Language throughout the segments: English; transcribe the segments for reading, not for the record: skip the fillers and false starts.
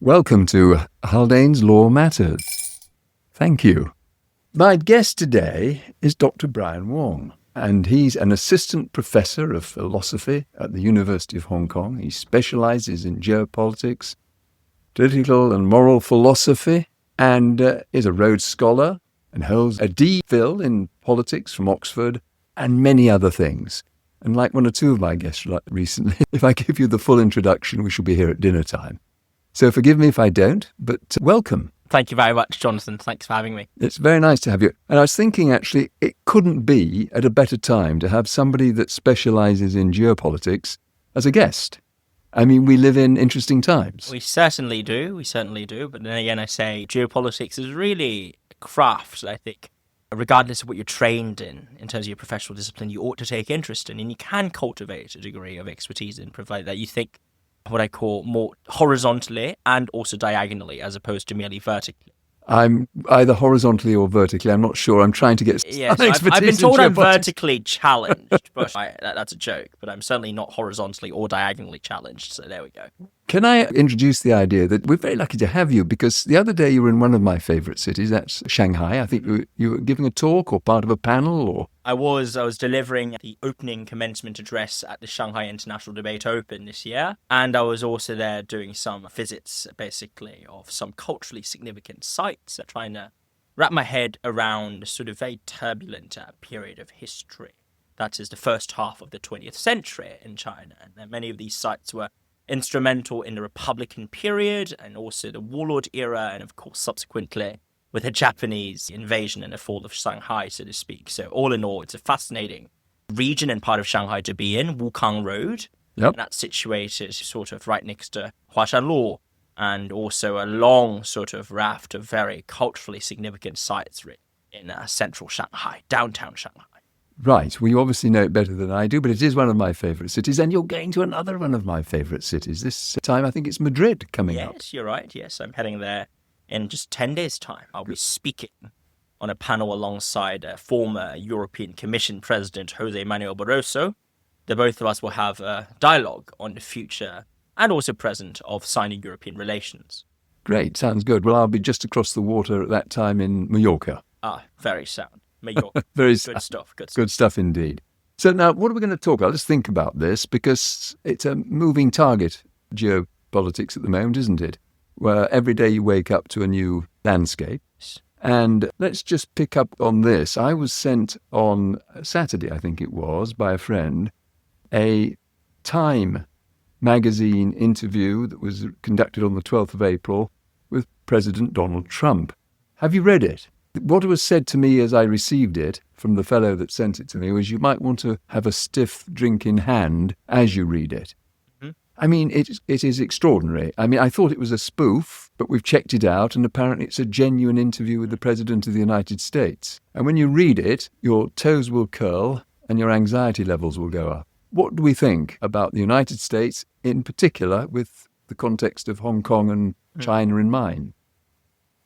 Welcome to Haldanes Law Matters. Thank you. My guest today is Dr. Brian Wong, and he's an assistant professor of philosophy at the University of Hong Kong. He specializes in geopolitics, political and moral philosophy, and is a Rhodes Scholar and holds a D.Phil in politics from Oxford and many other things. And like one or two of my guests recently, if I give you the full introduction, we shall be here at dinner time. So forgive me if I don't, but welcome. Thank you very much, Jonathan. Thanks for having me. It's very nice to have you. And I was thinking, actually, it couldn't be at a better time to have somebody that specializes in geopolitics as a guest. I mean, we live in interesting times. We certainly do. But then again, I say geopolitics is really a craft that I think, regardless of what you're trained in terms of your professional discipline, you ought to take interest in. And you can cultivate a degree of expertise in, provided that you think what I call more horizontally and also diagonally, as opposed to merely vertically. I'm either horizontally or vertically. I'm not sure. I'm trying to get Yes, I've been told I'm vertically challenged, but that's a joke. But I'm certainly not horizontally or diagonally challenged. So there we go. Can I introduce the idea that we're very lucky to have you, because the other day you were in one of my favorite cities, that's Shanghai. I think you were giving a talk or part of a panel, or... I was delivering the opening commencement address at the Shanghai International Debate Open this year. And I was also there doing some visits, basically, of some culturally significant sites, trying to wrap my head around a sort of very turbulent period of history. That is the first half of the 20th century in China. And many of these sites were instrumental in the Republican period and also the warlord era, and of course subsequently with the Japanese invasion and the fall of Shanghai, so to speak. So all in all, it's a fascinating region and part of Shanghai to be in, Wukang Road. Yep. And that's situated sort of right next to Huashan Luo, and also a long sort of raft of very culturally significant sites in central Shanghai, downtown Shanghai. Right. Well, you obviously know it better than I do, but it is one of my favourite cities, and you're going to another one of my favourite cities. This time, I think it's Madrid coming up. Yes, you're right. Yes, I'm heading there in just 10 days' time. I'll be speaking on a panel alongside former European Commission President Jose Manuel Barroso. The both of us will have a dialogue on the future and also present of signing European relations. Great. Sounds good. Well, I'll be just across the water at that time in Mallorca. Very sound. Mallorca. Very good stuff. Good stuff indeed. So now, what are we going to talk about? Let's think about this, because it's a moving target, geopolitics at the moment, isn't it? Where every day you wake up to a new landscape. And let's just pick up on this. I was sent on Saturday, I think it was, by a friend, a Time magazine interview that was conducted on the 12th of April with President Donald Trump. Have you read it? What was said to me as I received it from the fellow that sent it to me was, you might want to have a stiff drink in hand as you read it. Mm-hmm. I mean, it is extraordinary. I mean, I thought it was a spoof, but we've checked it out, and apparently it's a genuine interview with the President of the United States. And when you read it, your toes will curl and your anxiety levels will go up. What do we think about the United States, in particular, with the context of Hong Kong and China in mind?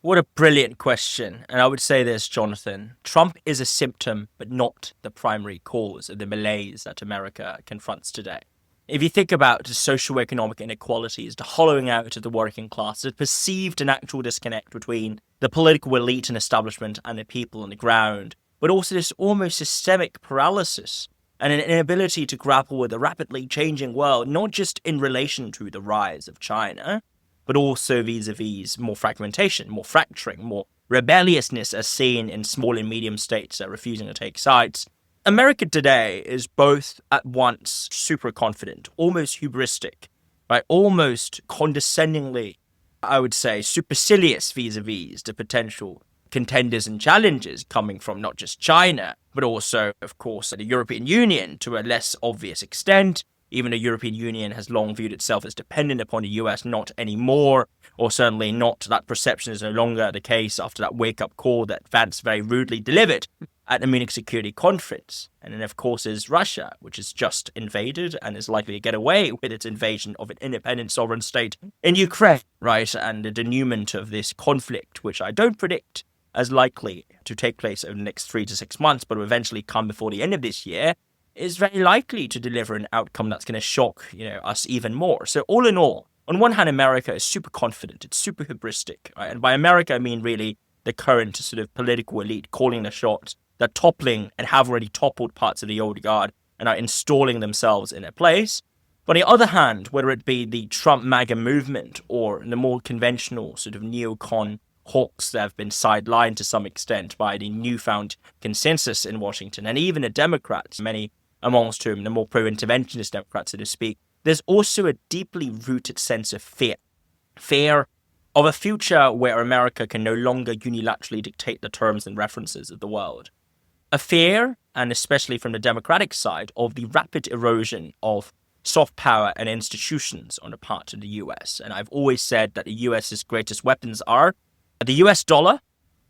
What a brilliant question. And I would say this, Jonathan. Trump is a symptom, but not the primary cause of the malaise that America confronts today. If you think about the socioeconomic inequalities, the hollowing out of the working class, the perceived and actual disconnect between the political elite and establishment and the people on the ground, but also this almost systemic paralysis and an inability to grapple with a rapidly changing world, not just in relation to the rise of China, but also vis-a-vis more fragmentation, more fracturing, more rebelliousness as seen in small and medium states that are refusing to take sides. America today is both at once super confident, almost hubristic, right? Almost condescendingly, I would say, supercilious vis-a-vis the potential contenders and challenges coming from not just China, but also, of course, the European Union to a less obvious extent. Even the European Union has long viewed itself as dependent upon the US, not anymore, or certainly not. That perception is no longer the case after that wake-up call that Vance very rudely delivered at the Munich Security Conference. And then, of course, is Russia, which has just invaded and is likely to get away with its invasion of an independent sovereign state in Ukraine, right? And the denouement of this conflict, which I don't predict as likely to take place over the next 3 to 6 months, but will eventually come before the end of this year, is very likely to deliver an outcome that's going to shock, us even more. So all in all, on one hand, America is super confident, it's super hubristic, right? And by America, I mean really the current sort of political elite calling the shots, that toppling and have already toppled parts of the old guard and are installing themselves in a place. But on the other hand, whether it be the Trump MAGA movement or the more conventional sort of neocon hawks that have been sidelined to some extent by the newfound consensus in Washington, and even the Democrats, many amongst whom the more pro-interventionist Democrats, so to speak, there's also a deeply rooted sense of fear. Fear of a future where America can no longer unilaterally dictate the terms and references of the world. A fear, and especially from the Democratic side, of the rapid erosion of soft power and institutions on the part of the US. And I've always said that the US's greatest weapons are the US dollar.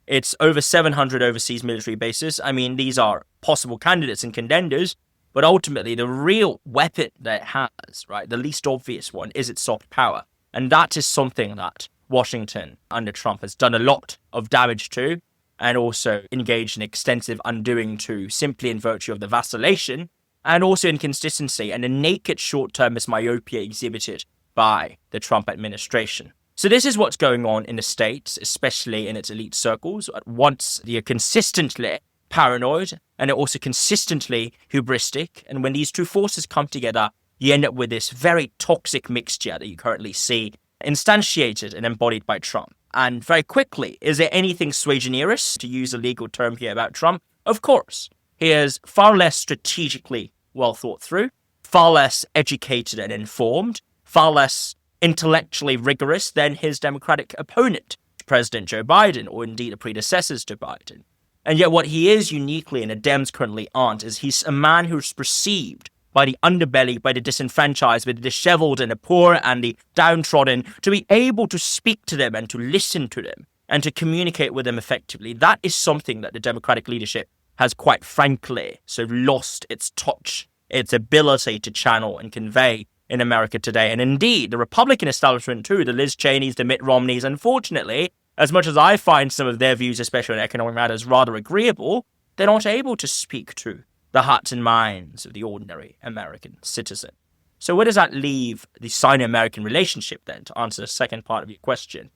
It's over 700 overseas military bases. I mean, these are possible candidates and contenders, but ultimately the real weapon that it has, right, the least obvious one, is its soft power. And that is something that Washington under Trump has done a lot of damage to, and also engaged in extensive undoing to, simply in virtue of the vacillation and also inconsistency and the naked short-termist myopia exhibited by the Trump administration. So this is what's going on in the States, especially in its elite circles. At once, they are consistently paranoid and they're also consistently hubristic. And when these two forces come together, you end up with this very toxic mixture that you currently see instantiated and embodied by Trump. And very quickly, is there anything sui generis, to use a legal term here, about Trump? Of course. He is far less strategically well thought through, far less educated and informed, far less intellectually rigorous than his Democratic opponent, President Joe Biden, or indeed the predecessors to Biden. And yet what he is uniquely, and the Dems currently aren't, is he's a man who's perceived by the underbelly, by the disenfranchised, by the disheveled and the poor and the downtrodden, to be able to speak to them and to listen to them and to communicate with them effectively. That is something that the Democratic leadership has quite frankly so lost its touch, its ability to channel and convey in America today. And indeed, the Republican establishment too, the Liz Cheneys, the Mitt Romneys, unfortunately, as much as I find some of their views, especially on economic matters, rather agreeable, they're not able to speak to the hearts and minds of the ordinary American citizen. So where does that leave the Sino-American relationship then, to answer the second part of your question?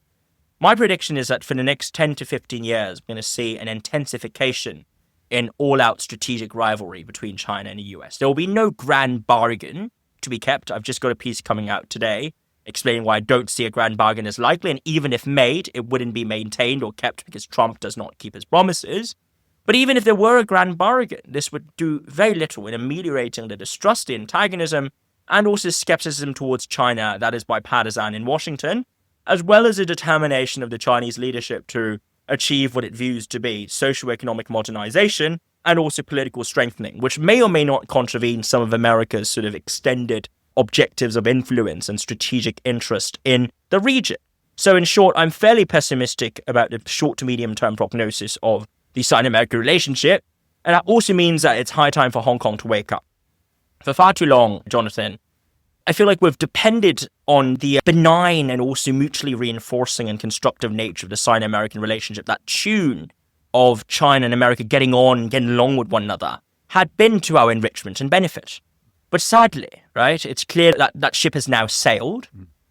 My prediction is that for the next 10 to 15 years, we're going to see an intensification in all-out strategic rivalry between China and the US. There will be no grand bargain to be kept. I've just got a piece coming out today explaining why I don't see a grand bargain as likely, and even if made, it wouldn't be maintained or kept because Trump does not keep his promises. But even if there were a grand bargain, this would do very little in ameliorating the distrust, the antagonism, and also skepticism towards China that is bipartisan in Washington, as well as a determination of the Chinese leadership to achieve what it views to be socio-economic modernization and also political strengthening, which may or may not contravene some of America's sort of extended objectives of influence and strategic interest in the region. So in short, I'm fairly pessimistic about the short to medium term prognosis of the Sino-American relationship, and that also means that it's high time for Hong Kong to wake up. For far too long, Jonathan, I feel like we've depended on the benign and also mutually reinforcing and constructive nature of the Sino-American relationship. That tune of China and America getting on, getting along with one another, had been to our enrichment and benefit. But sadly, right, it's clear that that ship has now sailed.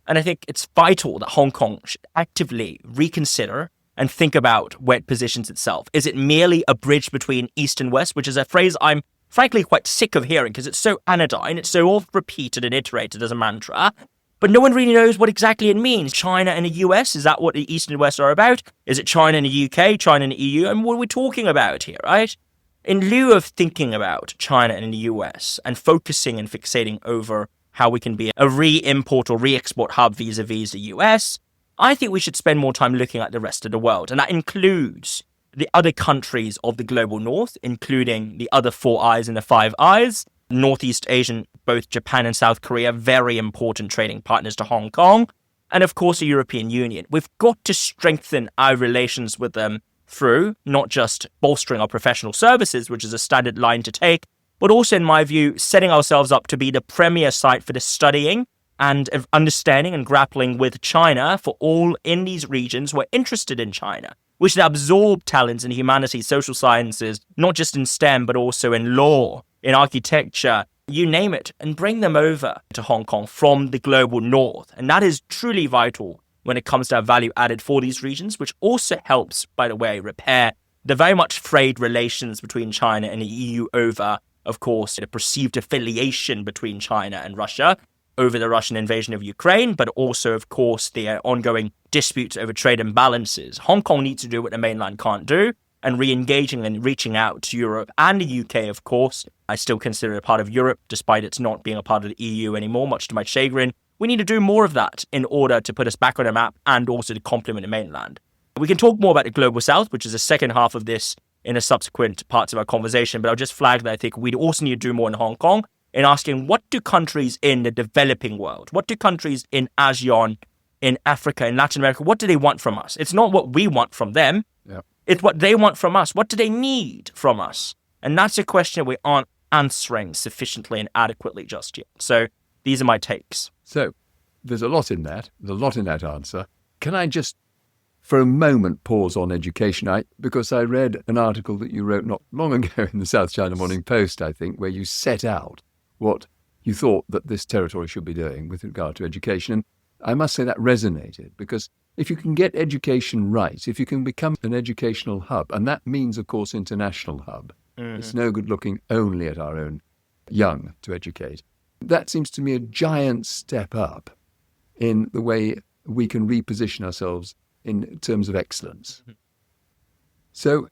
And I think it's vital that Hong Kong should actively reconsider and think about where it positions itself. Is it merely a bridge between East and West, which is a phrase I'm frankly quite sick of hearing because it's so anodyne, it's so oft repeated and iterated as a mantra, but no one really knows what exactly it means. China and the US, is that what the East and West are about? Is it China and the UK, China and the EU? And what are we talking about here, right? In lieu of thinking about China and the US and focusing and fixating over how we can be a re-import or re-export hub vis-a-vis the US, I think we should spend more time looking at the rest of the world. And that includes the other countries of the global north, including the other four eyes and the five eyes, Northeast Asian, both Japan and South Korea, very important trading partners to Hong Kong, and of course the European Union. We've got to strengthen our relations with them through not just bolstering our professional services, which is a standard line to take, but also, in my view, setting ourselves up to be the premier site for the studying and of understanding and grappling with China for all in these regions who are interested in China. We should absorb talents in humanities, social sciences, not just in STEM, but also in law, in architecture, you name it, and bring them over to Hong Kong from the global north. And that is truly vital when it comes to our value added for these regions, which also helps, by the way, repair the very much frayed relations between China and the EU over, of course, the perceived affiliation between China and Russia over the Russian invasion of Ukraine, but also, of course, the ongoing disputes over trade imbalances. Hong Kong needs to do what the mainland can't do, and re-engaging and reaching out to Europe and the UK, of course. I still consider it a part of Europe, despite it's not being a part of the EU anymore, much to my chagrin. We need to do more of that in order to put us back on the map and also to complement the mainland. We can talk more about the Global South, which is the second half of this in the subsequent parts of our conversation, but I'll just flag that I think we also need to do more in Hong Kong in asking, what do countries in the developing world, what do countries in ASEAN, in Africa, in Latin America, what do they want from us? It's not what we want from them. Yep. It's what they want from us. What do they need from us? And that's a question we aren't answering sufficiently and adequately just yet. So these are my takes. So there's a lot in that. There's a lot in that answer. Can I just, for a moment, pause on education? Because I read an article that you wrote not long ago in the South China Morning Post, I think, where you set out what you thought that this territory should be doing with regard to education. And I must say that resonated, because if you can get education right, if you can become an educational hub, and that means, of course, international hub, it's no good looking only at our own young to educate. That seems to me a giant step up in the way we can reposition ourselves in terms of excellence. So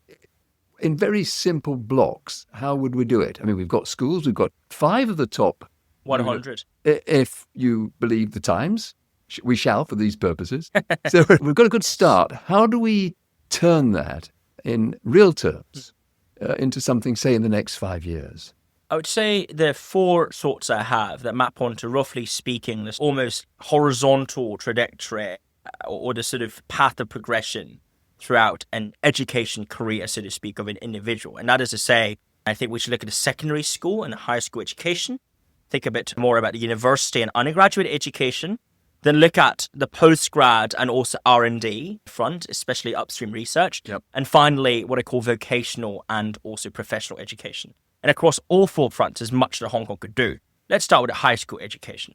in very simple blocks, how would we do it? I mean, we've got schools, we've got 5 of the top 100. If you believe the Times, we shall for these purposes. So we've got a good start. How do we turn that in real terms into something, say, in the next 5 years? I would say there are 4 thoughts I have that map onto, roughly speaking, this almost horizontal trajectory or the sort of path of progression throughout an education career, so to speak, of an individual. And that is to say, I think we should look at the secondary school and the high school education, think a bit more about the university and undergraduate education, then look at the postgrad and also R&D front, especially upstream research. Yep. And finally, what I call vocational and also professional education. And across all 4 fronts, there's much that Hong Kong could do. Let's start with the high school education.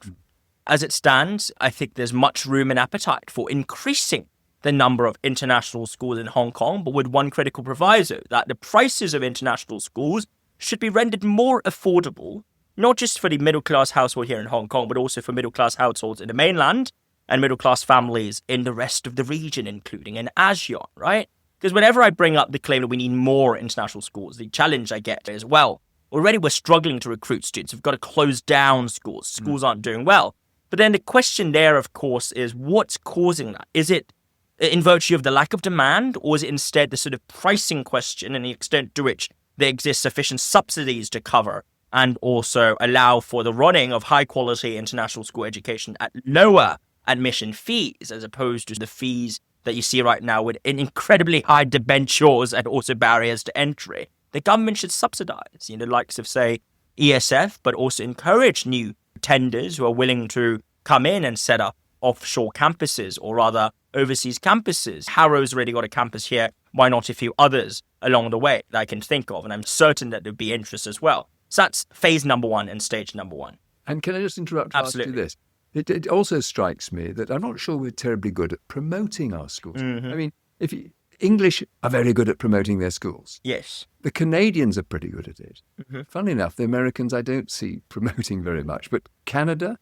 As it stands, I think there's much room and appetite for increasing the number of international schools in Hong Kong, but with one critical proviso, that the prices of international schools should be rendered more affordable, not just for the middle-class household here in Hong Kong, but also for middle-class households in the mainland and middle-class families in the rest of the region, including in ASEAN, right? Because whenever I bring up the claim that we need more international schools, the challenge I get is, well, already we're struggling to recruit students. We've got to close down schools. Schools aren't doing well. But then the question there, of course, is what's causing that? Is it in virtue of the lack of demand, or is it instead the sort of pricing question and the extent to which there exist sufficient subsidies to cover and also allow for the running of high-quality international school education at lower admission fees, as opposed to the fees that you see right now with incredibly high debentures and also barriers to entry? The government should subsidize, the likes of, say, ESF, but also encourage new tenders who are willing to come in and set up offshore campuses, or rather overseas campuses. Harrow's already got a campus here. Why not a few others along the way that I can think of? And I'm certain that there'd be interest as well. So that's phase number 1 and stage number 1. And can I just interrupt to ask you Absolutely. this? It also strikes me that I'm not sure we're terribly good at promoting our schools. Mhm. I mean, English are very good at promoting their schools. Yes. The Canadians are pretty good at it. Mhm. Funnily enough, the Americans I don't see promoting very much, but Canada,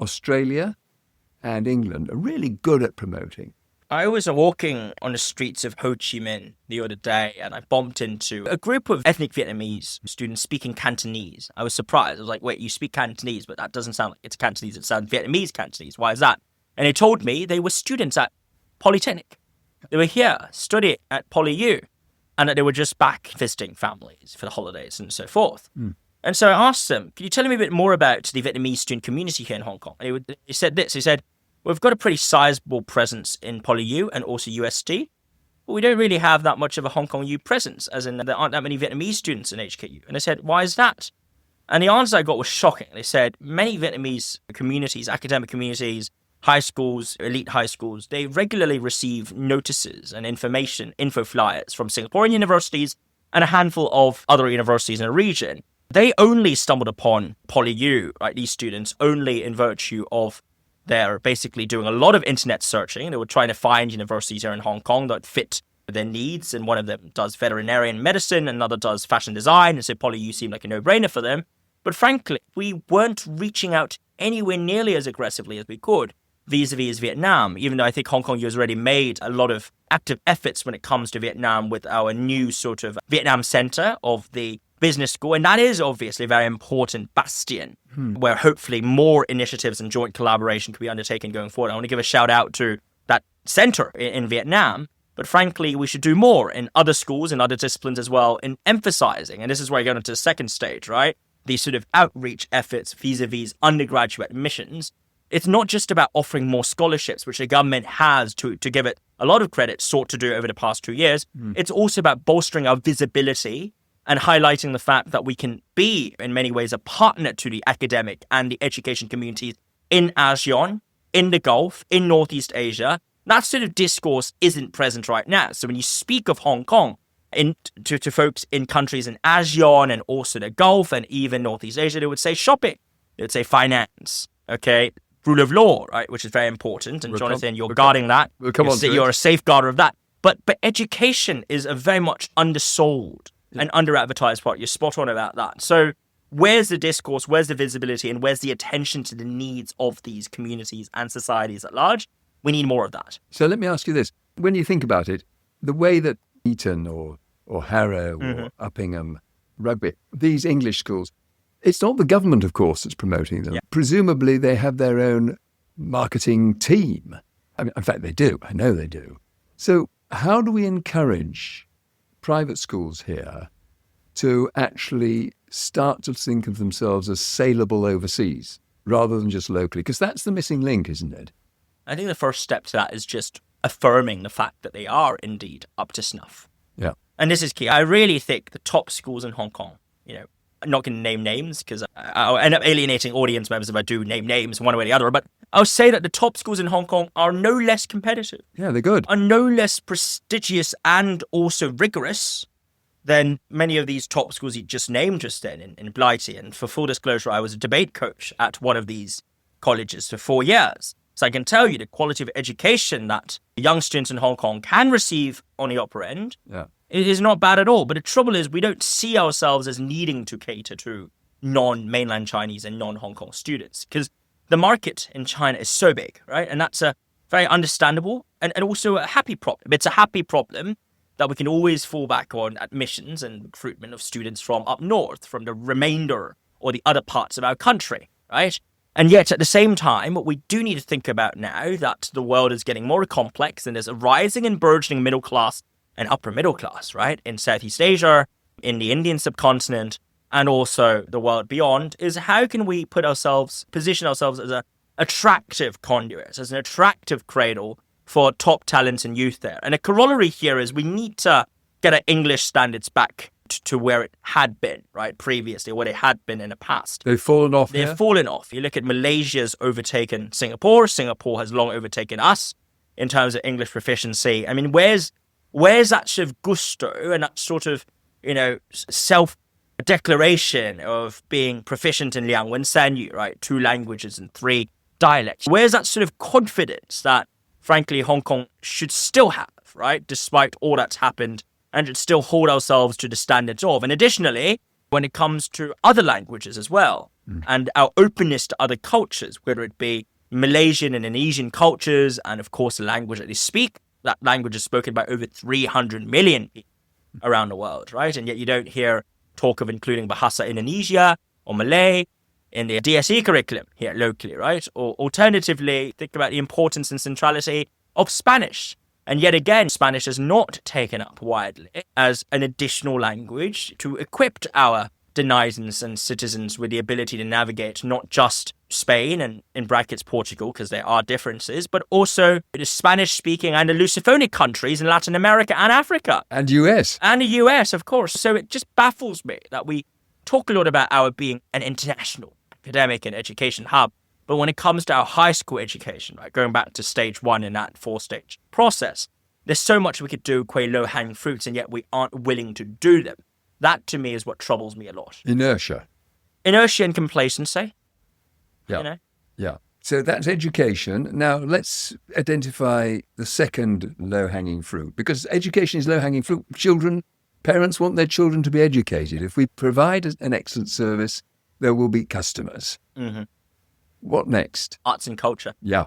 Australia, and England are really good at promoting. I was walking on the streets of Ho Chi Minh the other day, and I bumped into a group of ethnic Vietnamese students speaking Cantonese. I was surprised. I was like, wait, you speak Cantonese, but that doesn't sound like it's Cantonese. It sounds Vietnamese Cantonese. Why is that? And they told me they were students at Polytechnic. They were here studying at PolyU, and that they were just back visiting families for the holidays and so forth. And so I asked them, can you tell me a bit more about the Vietnamese student community here in Hong Kong? And they said this. They said, we've got a pretty sizable presence in PolyU and also UST, but we don't really have that much of a Hong Kong U presence, as in there aren't that many Vietnamese students in HKU. And I said, why is that? And the answer I got was shocking. They said many Vietnamese communities, academic communities, high schools, elite high schools, they regularly receive notices and information, info flyers from Singaporean universities and a handful of other universities in the region, They only stumbled upon PolyU, right? These students only in virtue of their basically doing a lot of internet searching. They were trying to find universities here in Hong Kong that fit their needs. And one of them does veterinarian medicine, another does fashion design. And so PolyU seemed like a no-brainer for them. But frankly, we weren't reaching out anywhere nearly as aggressively as we could vis-a-vis Vietnam, even though I think Hong Kong U has already made a lot of active efforts when it comes to Vietnam with our new sort of Vietnam Center of the business school. And that is obviously a very important bastion where hopefully more initiatives and joint collaboration can be undertaken going forward. I want to give a shout out to that center in Vietnam. But frankly, we should do more in other schools and other disciplines as well in emphasizing, and this is where I go into the second stage, right? These sort of outreach efforts vis-a-vis undergraduate admissions. It's not just about offering more scholarships, which the government has, to give it a lot of credit, sought to do over the past 2 years. It's also about bolstering our visibility and highlighting the fact that we can be, in many ways, a partner to the academic and the education communities in ASEAN, in the Gulf, in Northeast Asia. That sort of discourse isn't present right now. So when you speak of Hong Kong to folks in countries in ASEAN and also the Gulf and even Northeast Asia, they would say shopping. They would say finance, okay? Rule of law, right, which is very important. And Jonathan, you're guarding that. You're a safeguarder of that. But education is a very much undersold and under-advertised part. You're spot on about that. So where's the discourse, where's the visibility, and where's the attention to the needs of these communities and societies at large? We need more of that. So let me ask you this. When you think about it, the way that Eton or Harrow or Uppingham, Rugby, these English schools, it's not the government, of course, that's promoting them. Yeah. Presumably they have their own marketing team. I mean, in fact, they do. I know they do. So how do we encourage private schools here to actually start to think of themselves as saleable overseas rather than just locally? Because that's the missing link, isn't it? I think the first step to that is just affirming the fact that they are indeed up to snuff. Yeah. And this is key. I really think the top schools in Hong Kong, I'm not going to name names because I'll end up alienating audience members if I do name names one way or the other, but I'll say that the top schools in Hong Kong are no less competitive. Yeah, they're good. Are no less prestigious and also rigorous than many of these top schools you just named just then in Blighty. And for full disclosure, I was a debate coach at one of these colleges for 4 years. So I can tell you the quality of education that young students in Hong Kong can receive on the upper end is not bad at all. But the trouble is we don't see ourselves as needing to cater to non-mainland Chinese and non-Hong Kong students because the market in China is so big, right? And that's a very understandable and also a happy problem. It's a happy problem that we can always fall back on admissions and recruitment of students from up north, from the remainder or the other parts of our country, right? And yet, at the same time, what we do need to think about now that the world is getting more complex and there's a rising and burgeoning middle class and upper middle class, right, in Southeast Asia, in the Indian subcontinent, and also the world beyond, is how can we position ourselves as an attractive conduit, as an attractive cradle for top talents and youth there. And a corollary here is we need to get our English standards back to where it had been, right, previously, what it had been in the past. They've fallen off. They've fallen off. You look at Malaysia's overtaken Singapore. Singapore has long overtaken us in terms of English proficiency. I mean, where's that sort of gusto and that sort of, self-declaration of being proficient in Liang Wen San Yu, right, 2 languages and 3 dialects? Where's that sort of confidence that, frankly, Hong Kong should still have, right, despite all that's happened, and should still hold ourselves to the standards of? And additionally, when it comes to other languages as well, and our openness to other cultures, whether it be Malaysian and Indonesian cultures, and of course the language that they speak, that language is spoken by over 300 million people around the world, right? And yet you don't hear talk of including Bahasa Indonesia or Malay in the DSE curriculum here locally, right? Or alternatively, think about the importance and centrality of Spanish. And yet again, Spanish is not taken up widely as an additional language to equip our denizens and citizens with the ability to navigate not just Spain and, in brackets, Portugal, because there are differences, but also the Spanish-speaking and the Lusophonic countries in Latin America and Africa. And US. And the US, of course. So it just baffles me that we talk a lot about our being an international academic and education hub, but when it comes to our high school education, right, going back to stage 1 in that 4-stage process, there's so much we could do, low-hanging fruits, and yet we aren't willing to do them. That, to me, is what troubles me a lot. Inertia. inertia and complacency. Yeah. You know? Yeah. So that's education. Now let's identify the second low-hanging fruit, because education is low-hanging fruit. Parents want their children to be educated. If we provide an excellent service, there will be customers. Mm-hmm. What next? Arts and culture. Yeah.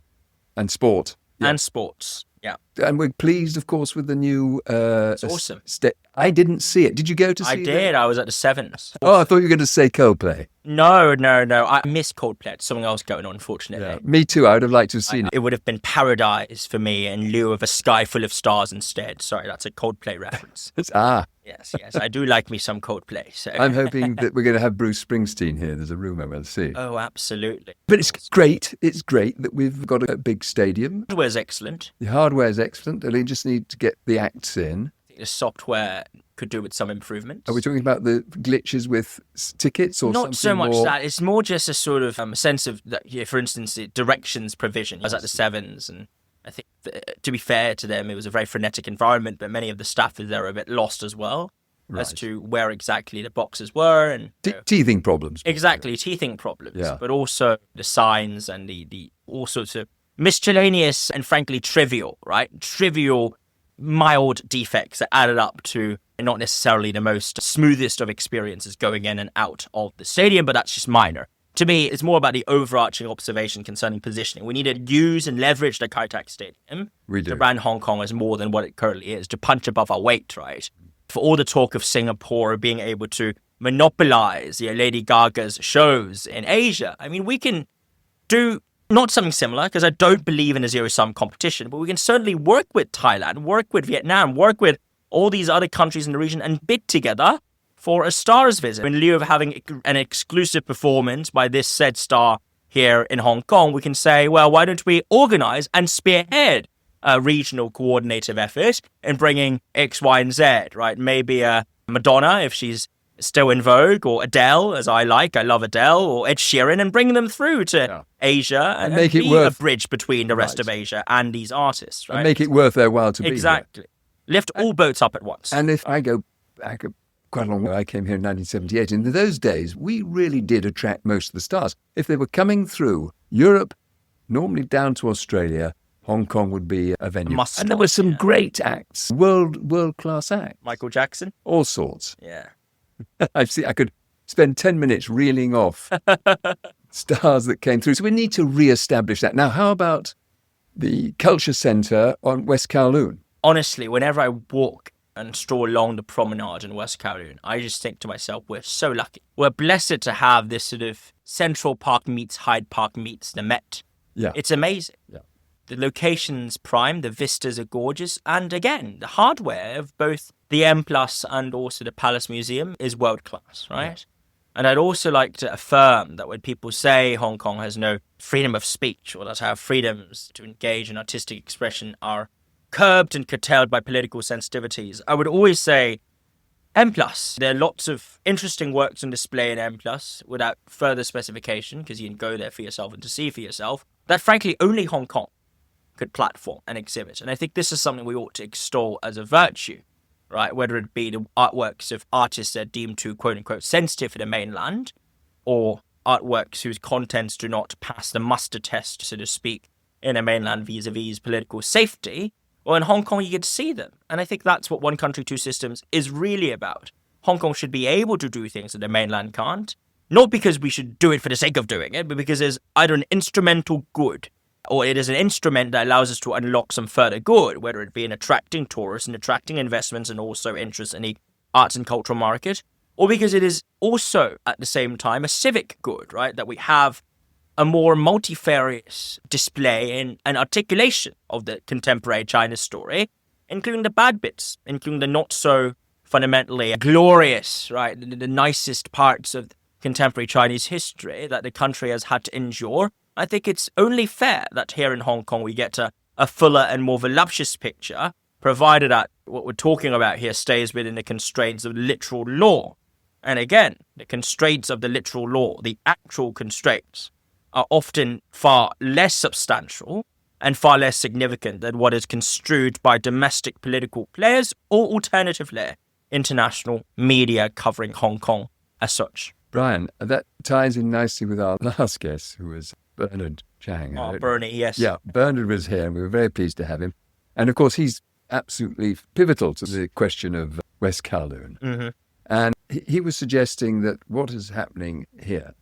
And sport. Yeah. And sports. Yeah. And we're pleased, of course, with the new... It's awesome. I didn't see it. Did you go to see it? I did. I was at the Sevens. Oh, I thought you were going to say Coldplay. No. I missed Coldplay. It's something else going on, unfortunately. Yeah. Me too. I would have liked to have seen it. It would have been paradise for me in lieu of a sky full of stars instead. Sorry, that's a Coldplay reference. Yes. I do like me some Coldplay. So. I'm hoping that we're going to have Bruce Springsteen here. There's a rumour, we'll see. Oh, absolutely. But it's great. It's great that we've got a big stadium. Hardware's excellent. The hardware's excellent. They just need to get the acts in. I think the software could do with some improvements. Are we talking about the glitches with tickets or something? Not so much more? that. It's more just a sort of sense of, for instance, the directions provision. I was at the Sevens, and I think, to be fair to them, it was a very frenetic environment, but many of the staff there are a bit lost as well as to where exactly the boxes were. And teething problems. Exactly, teething problems. Yeah. But also the signs and the all sorts of miscellaneous and frankly trivial, mild defects that added up to not necessarily the most smoothest of experiences going in and out of the stadium, but that's just minor. To me, it's more about the overarching observation concerning positioning. We need to use and leverage the Kai Tak Stadium to brand Hong Kong as more than what it currently is, to punch above our weight, right? For all the talk of Singapore being able to monopolize Lady Gaga's shows in Asia, I mean, we can do not something similar, because I don't believe in a zero-sum competition, but we can certainly work with Thailand, work with Vietnam, work with all these other countries in the region and bid together for a star's visit. In lieu of having an exclusive performance by this said star here in Hong Kong, we can say, well, why don't we organize and spearhead a regional coordinative effort in bringing X, Y, and Z, right? Maybe Madonna, if she's still in vogue, or Adele, as I love Adele, or Ed Sheeran, and bring them through to Asia and make it a bridge between the rest of Asia and these artists, right? And make it worth their while to be here. Exactly. Lift all boats up at once. And if I go back quite a long way, I came here in 1978. In those days, we really did attract most of the stars. If they were coming through Europe, normally down to Australia, Hong Kong would be a venue. And there were some great acts, world-class acts. Michael Jackson? All sorts. Yeah. I could spend 10 minutes reeling off stars that came through. So we need to re-establish that. Now, how about the Culture Centre on West Kowloon? Honestly, whenever I walk and stroll along the promenade in West Kowloon, I just think to myself, we're so lucky. We're blessed to have this sort of Central Park meets Hyde Park meets the Met. Yeah. It's amazing. Yeah. The location's prime, the vistas are gorgeous, and again, the hardware of both the M Plus and also the Palace Museum is world class, right? Yeah. And I'd also like to affirm that when people say Hong Kong has no freedom of speech, or that our freedoms to engage in artistic expression are curbed and curtailed by political sensitivities, I would always say M Plus. There are lots of interesting works on display in M Plus without further specification, because you can go there for yourself and to see for yourself, that frankly only Hong Kong could platform and exhibit. And I think this is something we ought to extol as a virtue, right? Whether it be the artworks of artists that are deemed to, quote unquote, sensitive for the mainland, or artworks whose contents do not pass the muster test, so to speak, in a mainland vis-a-vis political safety. Well, in Hong Kong, you get to see them. And I think that's what One Country, Two Systems is really about. Hong Kong should be able to do things that the mainland can't, not because we should do it for the sake of doing it, but because there's either an instrumental good, or it is an instrument that allows us to unlock some further good, whether it be in attracting tourists and attracting investments and also interest in the arts and cultural market, or because it is also, at the same time, a civic good, right? That we have a more multifarious display and articulation of the contemporary China story, including the bad bits, including the not so fundamentally glorious, right? The nicest parts of contemporary Chinese history that the country has had to endure. I think it's only fair that here in Hong Kong we get a fuller and more voluptuous picture, provided that what we're talking about here stays within the constraints of literal law. And again, the constraints of the literal law, the actual constraints, are often far less substantial and far less significant than what is construed by domestic political players or alternatively international media covering Hong Kong as such. Brian, that ties in nicely with our last guest, who was Bernard Chang. Oh, Bernie, yes. Yeah, Bernard was here, and we were very pleased to have him. And of course, he's absolutely pivotal to the question of West Kowloon. Mm-hmm. And he was suggesting that what is happening here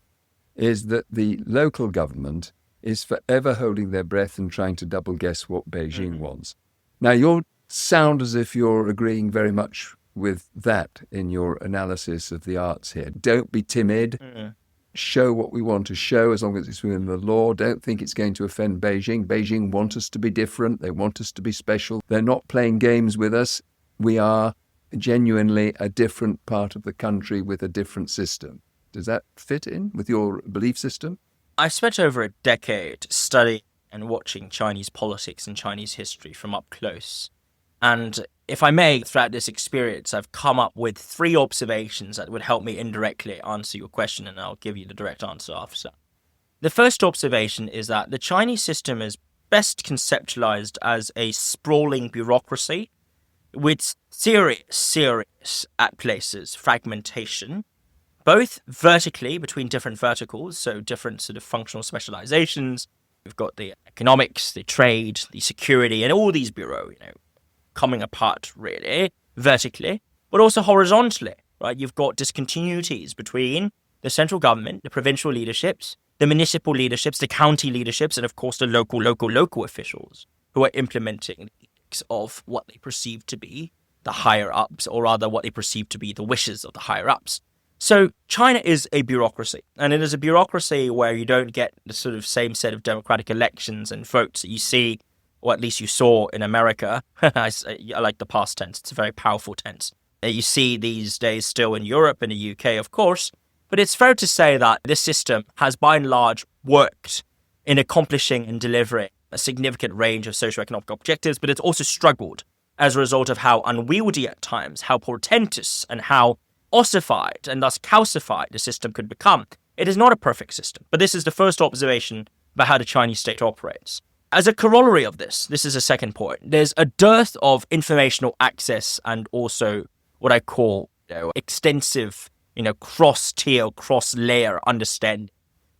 is that the local government is forever holding their breath and trying to double guess what Beijing wants. Now, you sound as if you're agreeing very much with that in your analysis of the arts here. Don't be timid. Show what we want to show as long as it's within the law. Don't think it's going to offend Beijing. Beijing want us to be different. They want us to be special. They're not playing games with us. We are genuinely a different part of the country with a different system. Does that fit in with your belief system? I've spent over a decade studying and watching Chinese politics and Chinese history from up close. And if I may, throughout this experience, I've come up with 3 observations that would help me indirectly answer your question, and I'll give you the direct answer after. The first observation is that the Chinese system is best conceptualized as a sprawling bureaucracy with serious, at places, fragmentation, both vertically between different verticals, so different sort of functional specializations. We've got the economics, the trade, the security, and all these bureaus, coming apart really vertically, but also horizontally, right? You've got discontinuities between the central government, the provincial leaderships, the municipal leaderships, the county leaderships, and of course the local officials who are implementing the edicts of what they perceive to be the higher ups, or rather what they perceive to be the wishes of the higher ups. So China is a bureaucracy, and it is a bureaucracy where you don't get the sort of same set of democratic elections and votes that you see, or at least you saw in America. I like the past tense. It's a very powerful tense. You see these days still in Europe and the UK, of course. But it's fair to say that this system has by and large worked in accomplishing and delivering a significant range of socioeconomic objectives, but it's also struggled as a result of how unwieldy at times, how portentous and how ossified and thus calcified the system could become. It is not a perfect system, but this is the first observation about how the Chinese state operates. As a corollary of this is a second point. There's a dearth of informational access and also what I call extensive, cross-tier, cross-layer understanding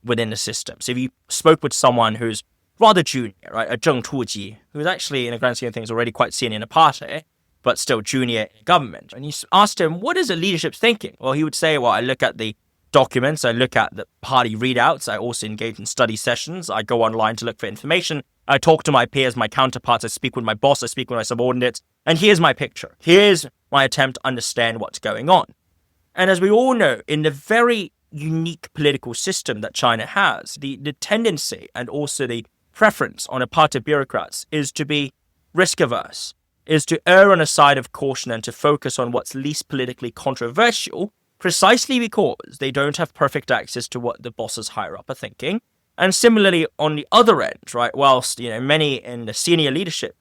within the system. So if you spoke with someone who's rather junior, right, a Zheng Tuji, who's actually, in the grand scheme of things, already quite senior in the party, but still junior in government, and you asked him, what is the leadership thinking? Well, he would say, well, I look at the documents, I look at the party readouts, I also engage in study sessions, I go online to look for information, I talk to my peers, my counterparts, I speak with my boss, I speak with my subordinates, and here's my picture. Here's my attempt to understand what's going on. And as we all know, in the very unique political system that China has, the tendency and also the preference on a part of bureaucrats is to be risk-averse, is to err on a side of caution and to focus on what's least politically controversial, precisely because they don't have perfect access to what the bosses higher up are thinking. And similarly, on the other end, right, whilst many in the senior leadership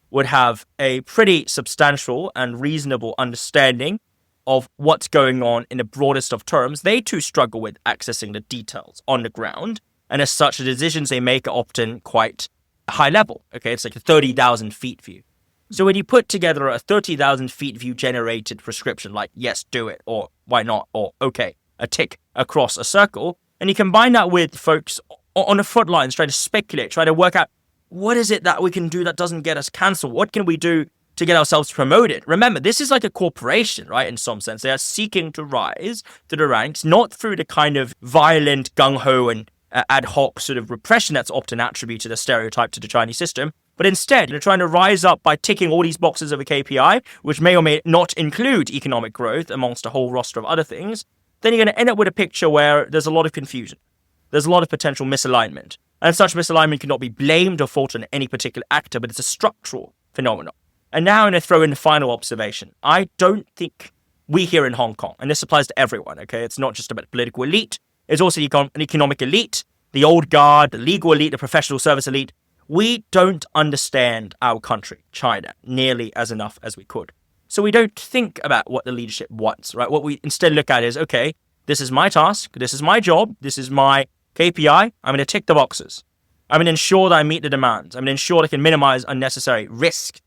would have a pretty substantial and reasonable understanding of what's going on in the broadest of terms, they too struggle with accessing the details on the ground. And as such, the decisions they make are often quite high level. Okay, it's like a 30,000 feet view. So when you put together a 30,000 feet view generated prescription, like yes, do it, or why not, or okay, a tick across a circle, and you combine that with folks on the front lines trying to speculate, trying to work out what is it that we can do that doesn't get us cancelled? What can we do to get ourselves promoted? Remember, this is like a corporation, right? In some sense, they are seeking to rise to the ranks, not through the kind of violent gung-ho and ad hoc sort of repression that's often attributed as stereotype to the Chinese system, but instead they're trying to rise up by ticking all these boxes of a KPI, which may or may not include economic growth amongst a whole roster of other things. Then you're going to end up with a picture where there's a lot of confusion. There's a lot of potential misalignment. And such misalignment cannot be blamed or faulted on any particular actor, but it's a structural phenomenon. And now I'm going to throw in the final observation. I don't think we here in Hong Kong, and this applies to everyone, okay? It's not just about the political elite. It's also an economic elite, the old guard, the legal elite, the professional service elite. We don't understand our country, China, nearly as enough as we could. So we don't think about what the leadership wants, right? What we instead look at is, okay, this is my task, this is my job, this is my KPI, I'm going to tick the boxes. I'm going to ensure that I meet the demands. I'm going to ensure that I can minimize unnecessary risk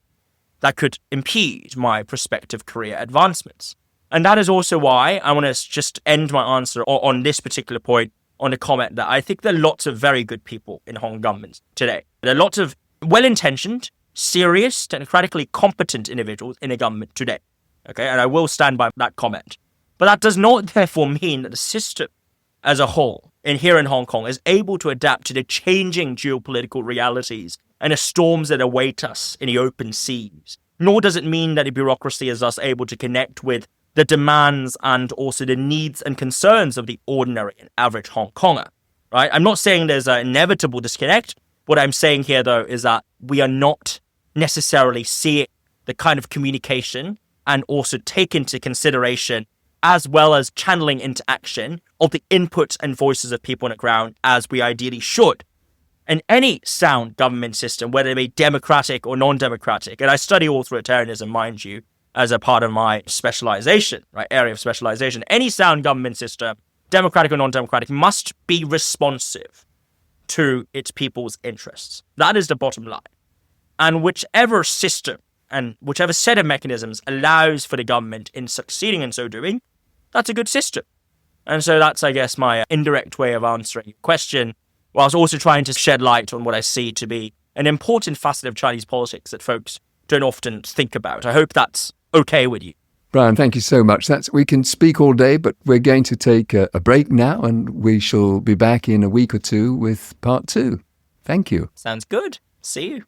that could impede my prospective career advancements. And that is also why I want to just end my answer on this particular point on a comment that I think there are lots of very good people in Hong Kong government today. There are lots of well-intentioned, serious, technocratically competent individuals in the government today. Okay, and I will stand by that comment. But that does not therefore mean that the system as a whole here in Hong Kong is able to adapt to the changing geopolitical realities and the storms that await us in the open seas. Nor does it mean that the bureaucracy is thus able to connect with the demands and also the needs and concerns of the ordinary and average Hong Konger, right? I'm not saying there's an inevitable disconnect. What I'm saying here, though, is that we are not necessarily seeing the kind of communication and also take into consideration as well as channeling into action of the inputs and voices of people on the ground as we ideally should. And any sound government system, whether it be democratic or non-democratic, and I study authoritarianism, mind you, as a part of my specialization, right, area of specialization, any sound government system, democratic or non-democratic, must be responsive to its people's interests. That is the bottom line. And whichever system and whichever set of mechanisms allows for the government in succeeding in so doing, that's a good system. And so that's, I guess, my indirect way of answering your question, whilst also trying to shed light on what I see to be an important facet of Chinese politics that folks don't often think about. I hope that's okay with you. Brian, thank you so much. We can speak all day, but we're going to take a break now, and we shall be back in a week or two with part 2. Thank you. Sounds good. See you.